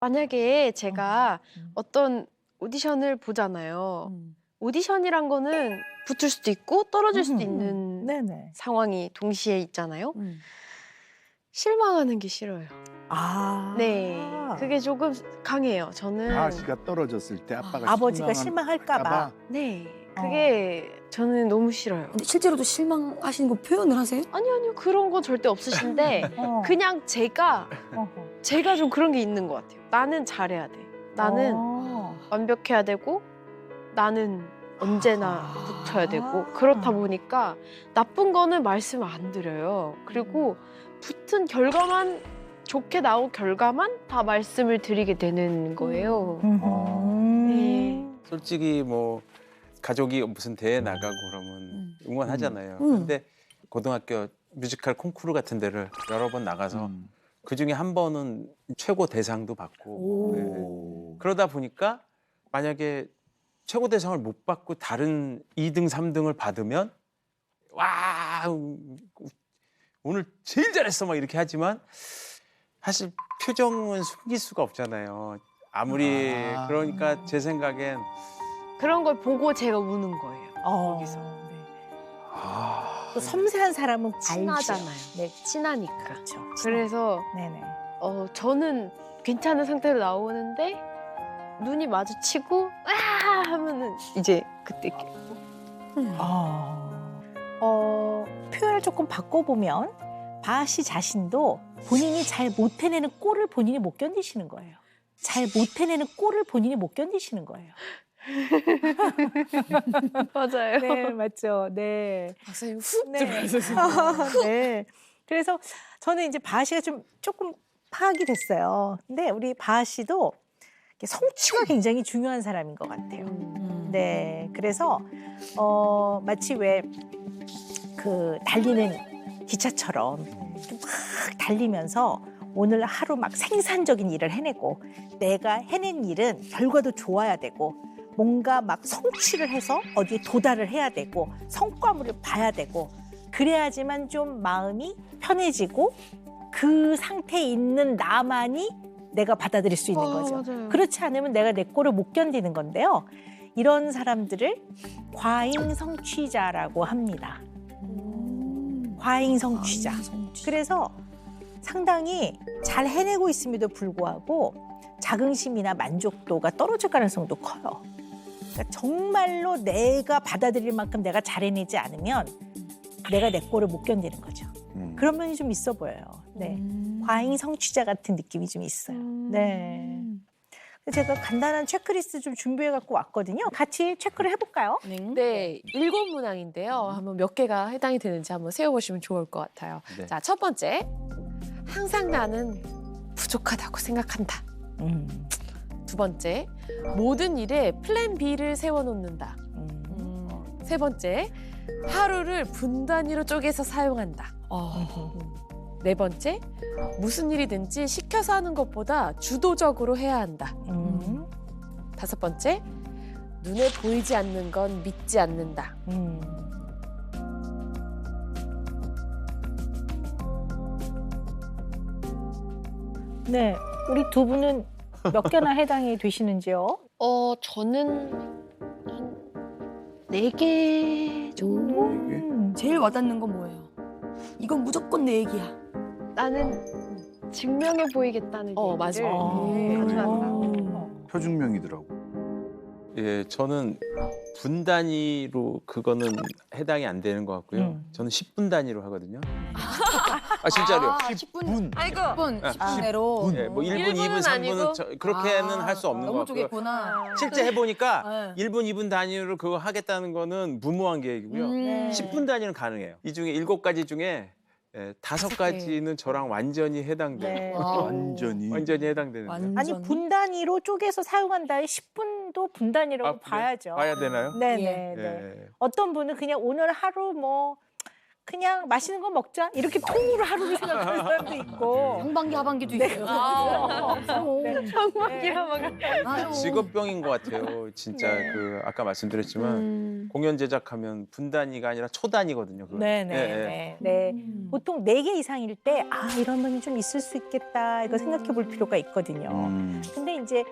만약에 제가 음. 어떤 오디션을 보잖아요. 음. 오디션이란 거는 붙을 수도 있고 떨어질 수도 있는 네네. 상황이 동시에 있잖아요. 음. 실망하는 게 싫어요. 아. 네, 그게 조금 강해요. 저는. 아씨가 떨어졌을 때 아빠가 아버지가 실망할까 실망할까 봐. 네, 그게 저는 너무 싫어요. 근데 실제로도 실망하시는 거 표현을 하세요? 아니요, 그런 건 절대 없으신데 어. 그냥 제가 어허. 좀 그런 게 있는 것 같아요. 나는 잘해야 돼. 나는 완벽해야 되고 나는 언제나 붙어야 되고 그렇다 보니까 나쁜 거는 말씀을 안 드려요. 그리고 붙은 결과만 좋게 나온 결과만 다 말씀을 드리게 되는 거예요. 네. 솔직히 뭐 가족이 무슨 대회 나가고 그러면 응원하잖아요. 근데 고등학교 뮤지컬 콩쿠르 같은 데를 여러 번 나가서 그중에 한 번은 최고 대상도 받고 네. 그러다 보니까 만약에 최고 대상을 못 받고 다른 2등, 3등을 받으면 와 오늘 제일 잘했어 막 이렇게 하지만 사실 표정은 숨길 수가 없잖아요. 아무리 그러니까 제 생각엔 그런 걸 보고 제가 우는 거예요. 거기서. 또 섬세한 사람은 친하잖아요. 알죠. 네, 친하니까. 그렇죠. 그래서 네네. 저는 괜찮은 상태로 나오는데 눈이 마주치고 와 하면은 이제 그때 표현을 조금 바꿔보면 바하 씨 자신도 본인이 잘 못 해내는 꼴을 본인이 못 견디시는 거예요. 잘 못 해내는 꼴을 본인이 못 견디시는 거예요. 맞아요. 네, 맞죠. 네. 박사님 훅 네. 들어가서 네. 그래서 저는 이제 바하 씨가 조금 파악이 됐어요. 근데 우리 바하 씨도 성취가 굉장히 중요한 사람인 것 같아요. 네. 그래서 마치 왜 그 달리는 기차처럼 이렇게 막 달리면서 오늘 하루 막 생산적인 일을 해내고 내가 해낸 일은 결과도 좋아야 되고 뭔가 막 성취를 해서 어디에 도달을 해야 되고 성과물을 봐야 되고 그래야지만 좀 마음이 편해지고 그 상태에 있는 나만이 내가 받아들일 수 있는 거죠. 맞아요. 그렇지 않으면 내가 내 꼴을 못 견디는 건데요. 이런 사람들을 과잉 성취자라고 합니다. 과잉 성취자. 그래서 상당히 잘 해내고 있음에도 불구하고 자긍심이나 만족도가 떨어질 가능성도 커요. 그러니까 정말로 내가 받아들일 만큼 내가 잘 해내지 않으면 내가 내 꼴을 못 견디는 거죠. 그런 면이 좀 있어 보여요. 네, 과잉 성취자 같은 느낌이 좀 있어요. 네. 제가 간단한 체크리스트 좀 준비해 갖고 왔거든요. 같이 체크를 해볼까요? 네, 7문항인데요. 한번 몇 개가 해당이 되는지 한번 세어보시면 좋을 것 같아요. 네. 자, 첫 번째. 항상 나는 부족하다고 생각한다. 두 번째. 모든 일에 플랜 B를 세워놓는다. 세 번째. 하루를 분 단위로 쪼개서 사용한다. 네 번째. 무슨 일이든지 시켜서 하는 것보다 주도적으로 해야 한다. 다섯 번째. 눈에 보이지 않는 건 믿지 않는다. 네, 우리 두 분은 몇 개나 해당이 되시는지요? 저는 한 4개 정도? 제일 와닿는 건 뭐예요? 이건 무조건 내 얘기야. 나는 증명해 보이겠다는 얘기를 맞아. 한다. 표준명이더라고. 예, 저는 분 단위로 그거는 해당이 안 되는 것 같고요. 저는 10분 단위로 하거든요. 아 진짜로요. 10분. 아이고. 10분. 아, 10분 내로. 예, 뭐 1분, 1분은 2분, 아니고? 3분은 그렇게는 할 수 없는 것 너무 같고요. 쪼갰구나. 실제 해보니까 네. 1분, 2분 단위로 그거 하겠다는 거는 무모한 계획이고요. 네. 10분 단위는 가능해요. 이 중에 7가지 중에 5가지는 저랑 완전히 해당돼요. 네. 완전히. 완전히 해당되는. 아니 분 단위로 쪼개서 사용한다에 10분도 분 단위라고 아, 그래요? 봐야죠. 봐야 되나요? 네네. 예. 네. 예. 어떤 분은 그냥 오늘 하루 뭐 그냥 맛있는 거 먹자 이렇게 통으로 하루를 생각하는 사람도 있고. 상반기 하반기도 있어요. 상반기야 막. 맞아. 직업병인 것 같아요. 진짜 네. 그 아까 말씀드렸지만 공연 제작하면 분단위가 아니라 초단위거든요. 그건. 네네. 예, 예. 네. 네. 보통 4개 이상일 때 이런 면이 좀 있을 수 있겠다 이거 생각해 볼 필요가 있거든요. 근데 이제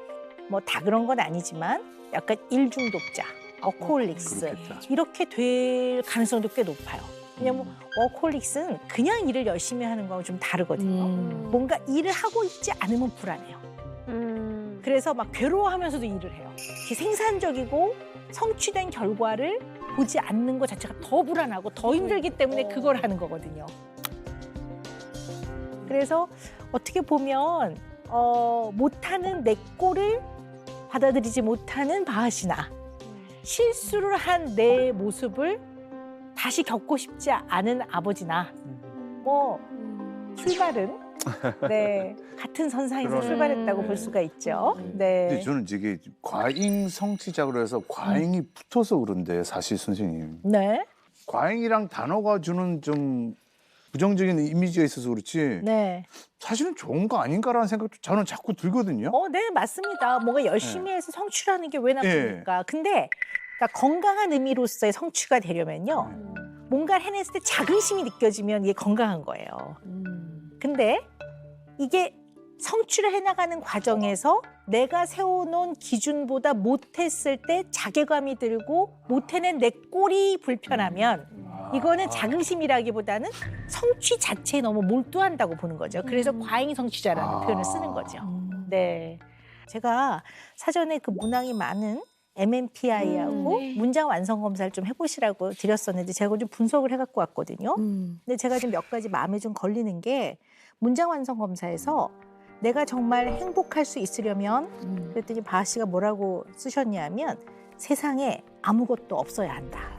뭐 다 그런 건 아니지만 약간 일중독자, 워커홀릭스 그렇겠다. 이렇게 될 가능성도 꽤 높아요. 왜냐면 워커홀릭스는 그냥 일을 열심히 하는 거하고 좀 다르거든요. 뭔가 일을 하고 있지 않으면 불안해요. 그래서 막 괴로워하면서도 일을 해요. 이렇게 생산적이고 성취된 결과를 보지 않는 것 자체가 더 불안하고 더 힘들기 때문에 그걸 하는 거거든요. 그래서 어떻게 보면 못하는 내 꼴을 받아들이지 못하는 바하시나 실수를 한 내 모습을 다시 겪고 싶지 않은 아버지나 뭐 출발은 네 같은 선상에서 그러네. 출발했다고 볼 수가 있죠. 근데 네. 저는 이게 과잉 성취작으로 해서 과잉이 붙어서 그런데 사실 선생님 네. 과잉이랑 단어가 주는 좀 부정적인 이미지가 있어서 그렇지 네. 사실은 좋은 거 아닌가라는 생각도 저는 자꾸 들거든요. 네, 맞습니다. 뭔가 열심히 해서 성취라는 게 왜 나쁩니까? 근데 그러니까 건강한 의미로서의 성취가 되려면요. 뭔가를 해냈을 때 자긍심이 느껴지면 이게 건강한 거예요. 근데 이게 성취를 해나가는 과정에서 내가 세워놓은 기준보다 못했을 때 자괴감이 들고 못해낸 내 꼴이 불편하면 이거는 자긍심이라기보다는 성취 자체에 너무 몰두한다고 보는 거죠. 그래서 과잉 성취자라는 표현을 쓰는 거죠. 네, 제가 사전에 그 문항이 많은 MMPI하고 문장 완성 검사를 좀 해보시라고 드렸었는데 제가 그걸 좀 분석을 해갖고 왔거든요. 근데 제가 좀 몇 가지 마음에 좀 걸리는 게 문장 완성 검사에서 내가 정말 행복할 수 있으려면 그랬더니 바하 씨가 뭐라고 쓰셨냐면 세상에 아무것도 없어야 한다.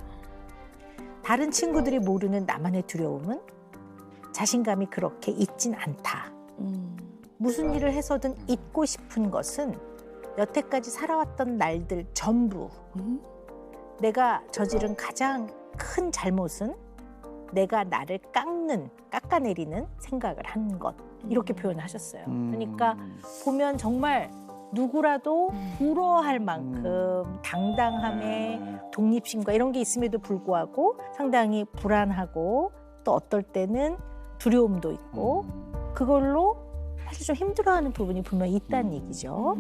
다른 친구들이 모르는 나만의 두려움은 자신감이 그렇게 있진 않다. 무슨 일을 해서든 잊고 싶은 것은 여태까지 살아왔던 날들 전부 내가 저지른 가장 큰 잘못은 내가 나를 깎아내리는 생각을 한 것. 이렇게 표현하셨어요. 그러니까 보면 정말 누구라도 부러워할 만큼 당당함에 독립심과 이런 게 있음에도 불구하고 상당히 불안하고 또 어떨 때는 두려움도 있고 그걸로 사실 좀 힘들어하는 부분이 분명히 있다는 얘기죠.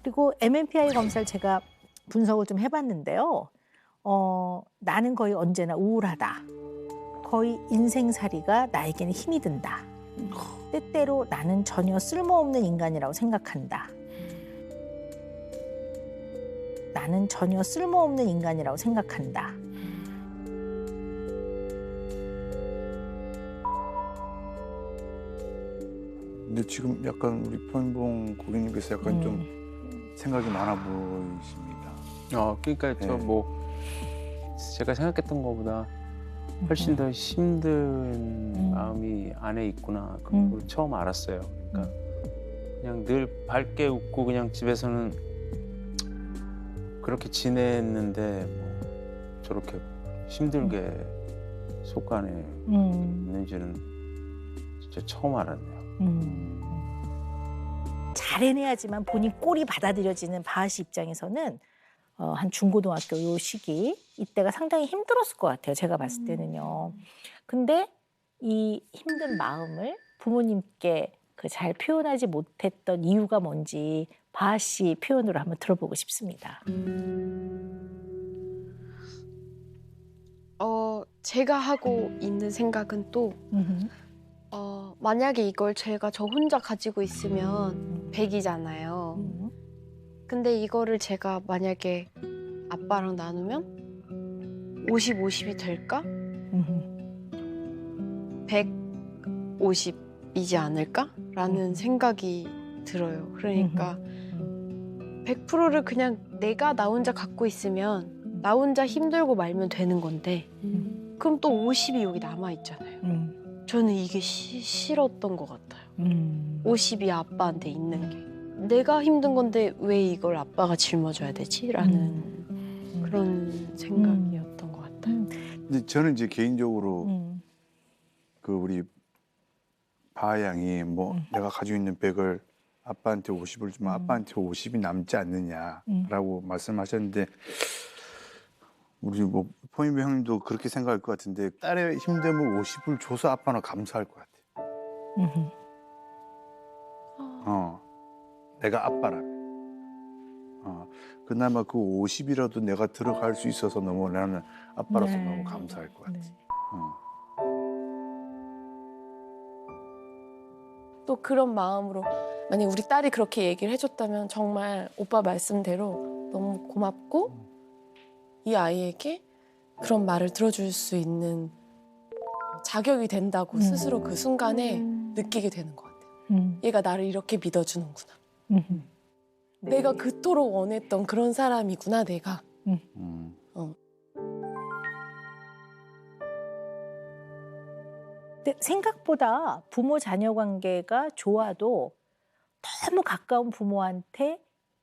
그리고 MMPI 검사를 제가 분석을 좀 해봤는데요. 나는 거의 언제나 우울하다. 거의 인생살이가 나에게는 힘이 든다. 때때로 나는 전혀 쓸모없는 인간이라고 생각한다. 나는 전혀 쓸모없는 인간이라고 생각한다. 근데 지금 약간 우리 표현봉 고객님께서 약간 좀 생각이 많아 보이십니다. 그러니까 저 네. 뭐 제가 생각했던 것보다 훨씬 더 힘든 마음이 안에 있구나. 그걸 처음 알았어요. 그러니까 그냥 늘 밝게 웃고 그냥 집에서는 그렇게 지냈는데 뭐 저렇게 힘들게 속 안에 있는지는 진짜 처음 알았네요. 잘 해내야지만 본인 꼴이 받아들여지는 바하 씨 입장에서는 한 중고등학교 요 시기 이때가 상당히 힘들었을 것 같아요. 제가 봤을 때는요. 근데 이 힘든 마음을 부모님께 그 잘 표현하지 못했던 이유가 뭔지 바하 씨 표현으로 한번 들어보고 싶습니다. 제가 하고 있는 생각은 또 만약에 이걸 제가 저 혼자 가지고 있으면 100이잖아요. 근데 이거를 제가 만약에 아빠랑 나누면 50, 50이 될까? 150이지 않을까? 라는 생각이 들어요. 그러니까 100%를 그냥 내가 나 혼자 갖고 있으면 나 혼자 힘들고 말면 되는 건데 그럼 또 50이 여기 남아있잖아요. 저는 이게 싫었던 것 같아요. 50이 아빠한테 있는 게. 내가 힘든 건데 왜 이걸 아빠가 짊어져야 되지? 라는 그런 생각이었던 것 같아요. 근데 저는 이제 개인적으로 그 우리 바양이 뭐 내가 가지고 있는 100을 아빠한테 50을 주면 아빠한테 50이 남지 않느냐라고 말씀하셨는데 우리 뭐 포인배 형님도 그렇게 생각할 것 같은데 딸의 힘듦을 50을 줘서 아빠는 감사할 것 같아. 내가 아빠라면. 그나마 그 50이라도 내가 들어갈 수 있어서 너무 나는 아빠로서 네. 너무 감사할 것 같아. 네. 또 그런 마음으로 만약 우리 딸이 그렇게 얘기를 해줬다면 정말 오빠 말씀대로 너무 고맙고 이 아이에게 그런 말을 들어줄 수 있는 자격이 된다고 스스로 그 순간에 느끼게 되는 것 같아요. 얘가 나를 이렇게 믿어주는구나. 네. 내가 그토록 원했던 그런 사람이구나, 내가. 근데 생각보다 부모 자녀 관계가 좋아도 너무 가까운 부모한테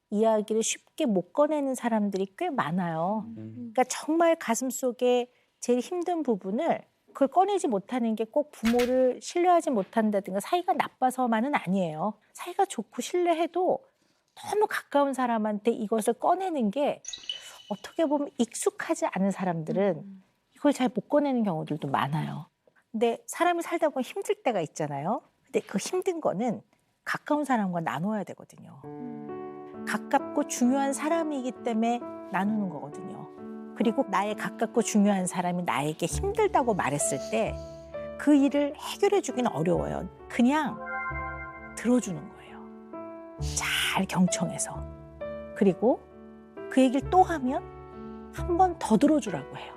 이야기를 쉽게 못 꺼내는 사람들이 꽤 많아요. 그러니까 정말 가슴속에 제일 힘든 부분을 그걸 꺼내지 못하는 게 꼭 부모를 신뢰하지 못한다든가 사이가 나빠서만은 아니에요. 사이가 좋고 신뢰해도 너무 가까운 사람한테 이것을 꺼내는 게 어떻게 보면 익숙하지 않은 사람들은 이걸 잘 못 꺼내는 경우들도 많아요. 근데 사람이 살다 보면 힘들 때가 있잖아요. 근데 그 힘든 거는 가까운 사람과 나눠야 되거든요. 가깝고 중요한 사람이기 때문에 나누는 거거든요. 그리고 나의 가깝고 중요한 사람이 나에게 힘들다고 말했을 때 그 일을 해결해 주기는 어려워요. 그냥 들어주는 거예요. 잘 경청해서. 그리고 그 얘기를 또 하면 한 번 더 들어주라고 해요.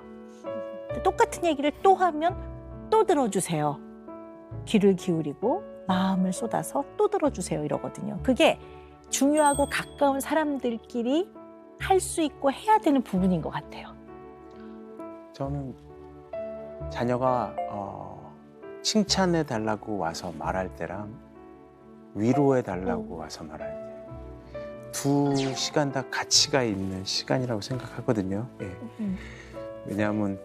똑같은 얘기를 또 하면 또 들어주세요. 귀를 기울이고 마음을 쏟아서 또 들어주세요 이러거든요. 그게 중요하고 가까운 사람들끼리 할 수 있고 해야 되는 부분인 것 같아요. 저는 자녀가 칭찬해 달라고 와서 말할 때랑 위로해 달라고 와서 말할 때 두 시간 다 가치가 있는 시간이라고 생각하거든요. 예. 왜냐하면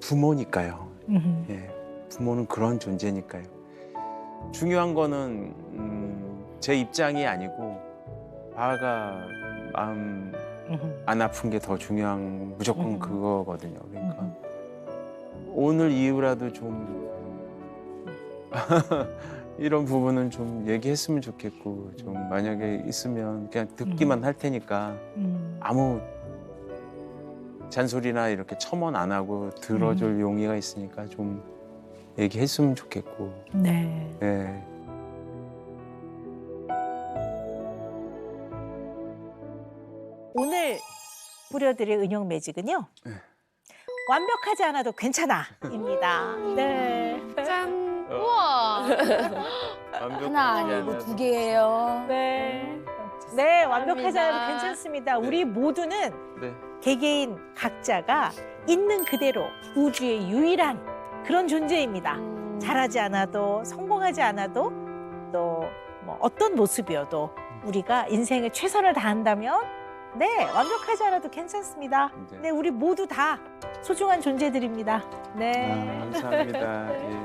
부모니까요. 예. 부모는 그런 존재니까요. 중요한 거는 제 입장이 아니고 아가 마음 안 아픈 게 더 중요한 무조건 그거거든요. 그러니까 오늘 이후라도 좀 이런 부분은 좀 얘기했으면 좋겠고 좀 만약에 있으면 그냥 듣기만 할 테니까 아무 잔소리나 이렇게 첨언 안 하고 들어줄 용의가 있으니까 좀 얘기했으면 좋겠고. 네. 네. 오늘 뿌려드릴 은영 매직은요. 네. 완벽하지 않아도 괜찮아입니다. 네. 짠. 우와. 하나 아니고 2개예요. 네. 네, 완벽하지 않아도 감사합니다. 괜찮습니다. 우리 모두는 네. 개개인 각자가 있는 그대로 우주의 유일한 그런 존재입니다. 잘하지 않아도 성공하지 않아도 또 뭐 어떤 모습이어도 우리가 인생에 최선을 다한다면 네, 완벽하지 않아도 괜찮습니다. 네. 네, 우리 모두 다 소중한 존재들입니다. 네. 감사합니다. 예.